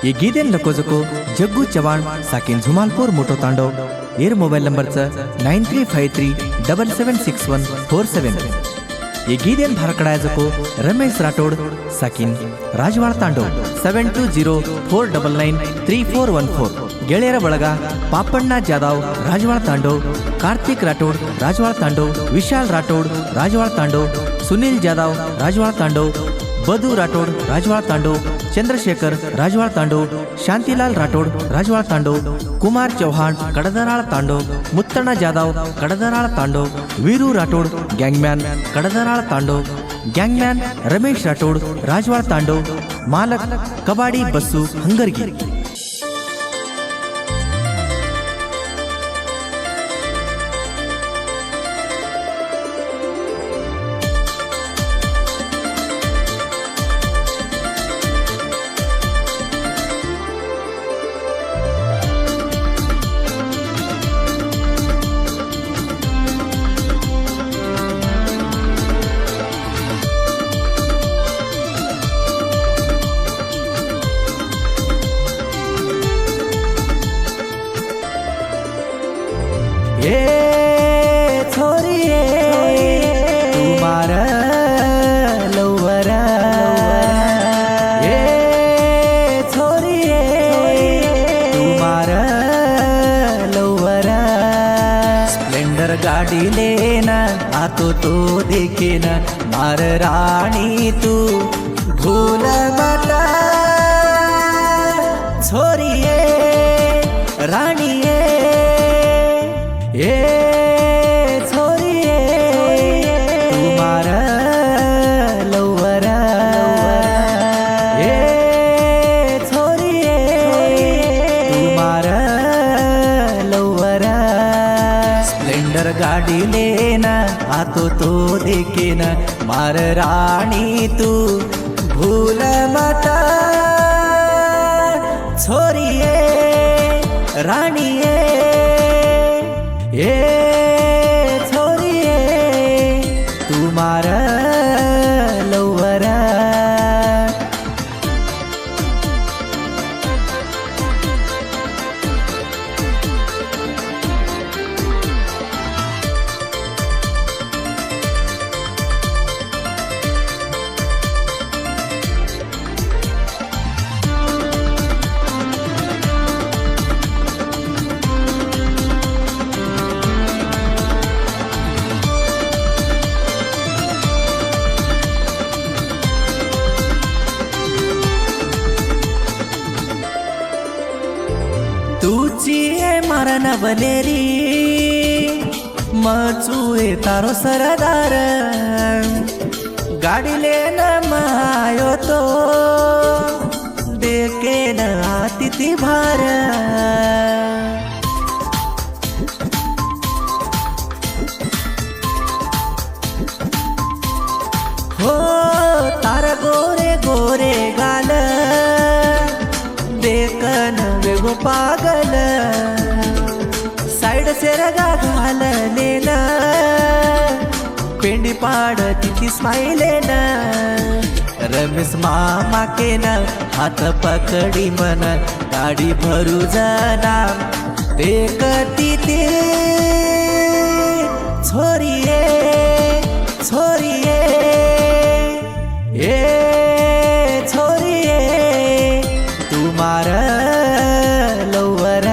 ये गीदेन नको जको जग्गू चव्हाण साकिन झुमालपूर मोठो तांडो येर मोबाईल नंबरचं 9353776147. ये गीदेन भारकडाय जको रमेश राठोड साकिन राजवाड़ तांडो 7204993414. ಗೆಳೆಯರ ಬಳಗ ಪಾಪಣ್ಣ ಜಾಧವ್ ರಾಜವಾಳ ತಾಂಡೋ, ಕಾರ್ತಿಕ್ ರಾಠೋಡ್ ರಾಜವಾಳ ತಾಂಡೋ, ವಿಶಾಲ್ ರಾಠೋಡ್ ರಾಜವಾಳ ತಾಂಡೋ, ಸುನಿಲ್ ಜಾಧವ್ ರಾಜವಾಳ ತಾಂಡೋ, बधू राठोड राजवाड़ तांडो, चंद्रशेखर राजवाड़ तांडो, शांतिलाल राठोड राजवाड़ तांडो, कुमार चौहान कडदराळ तांडो, मुत्तಣ್ಣ जाधव कडदराळ तांडो, वीरू राठोड गँगमॅन कडदराळ तांडो, गँगमॅन रमेश राठोड राजवाड़ तांडो, मालक कबाडी बस्सू हंगरगी. ए छोरी तू मार लवर, ए छोरी तू मार लवर. स्प्लेंडर गाडी लेना आतो तो देखेन, मार राणी तू भूल मत. छोरी राणी ए छोरी तू मार लवर, ए छोरी तू मार लवर. स्प्लेंडर गाडी लेना आतो तो देखेन, मार राणी तू भूल मत. छोरी राणी ए छोरी तू मार लवर. तुची मरण बनेरी मचुए तारो सरदार. गाडी लेन मायो तो देखेन आतिथी भार. हो तार गोरे गोरे गाल देखन वेगो पागल. साइड सेरगा घाललेन पेंडी पाड तिची स्माइलेन. रमेश मामा केन हात पकडी मन, गाडी भरू जना देखती ते. छोरी छोरी ए छोरी तू मार लवर.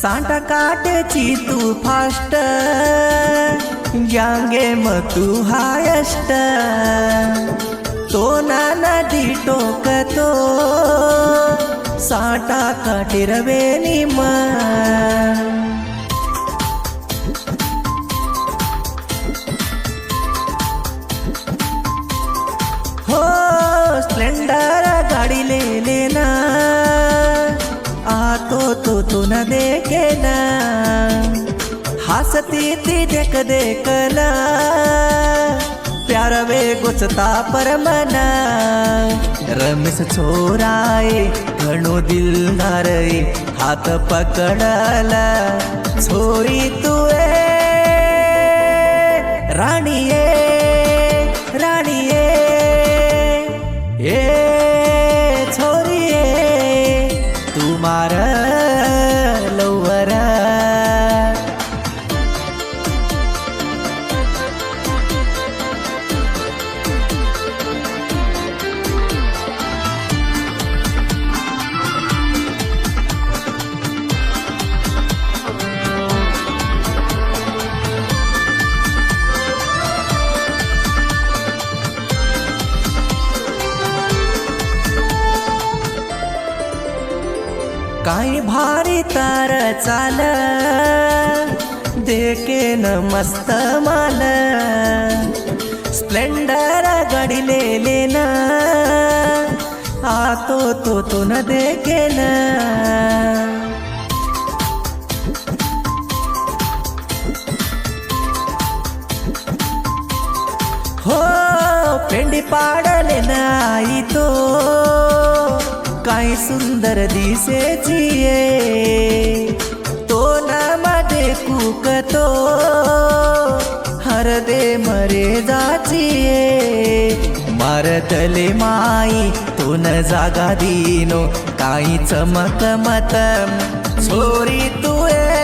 सांटा काटेची तू फास्ट, ग्यांगे म तू हायस्ट. तो नदी टोकतो सांटा काटिरवे निम. हो स्प्लेंडर गाडी ले लेना आतो तो न देखे ना. हसती ती देख देखना प्यार वे गुचता परमना रमेश छोराए घणो दिलदार हाथ पकडला छोरी तुए राणीये राणीये ए छोरीये तू मार लवरा काही भारी तार चाल देखेन मस्त माल स्प्लेंडर गाडीले ना आतो तो न देखेन हो पेंडी पाडले नाही तो काही सुंदर दिसेचिये तो नामध्ये कुकतो हरदे मरे जाचिये मारतले माई तो न जागा दिनो काही चमक मत छोरी तुए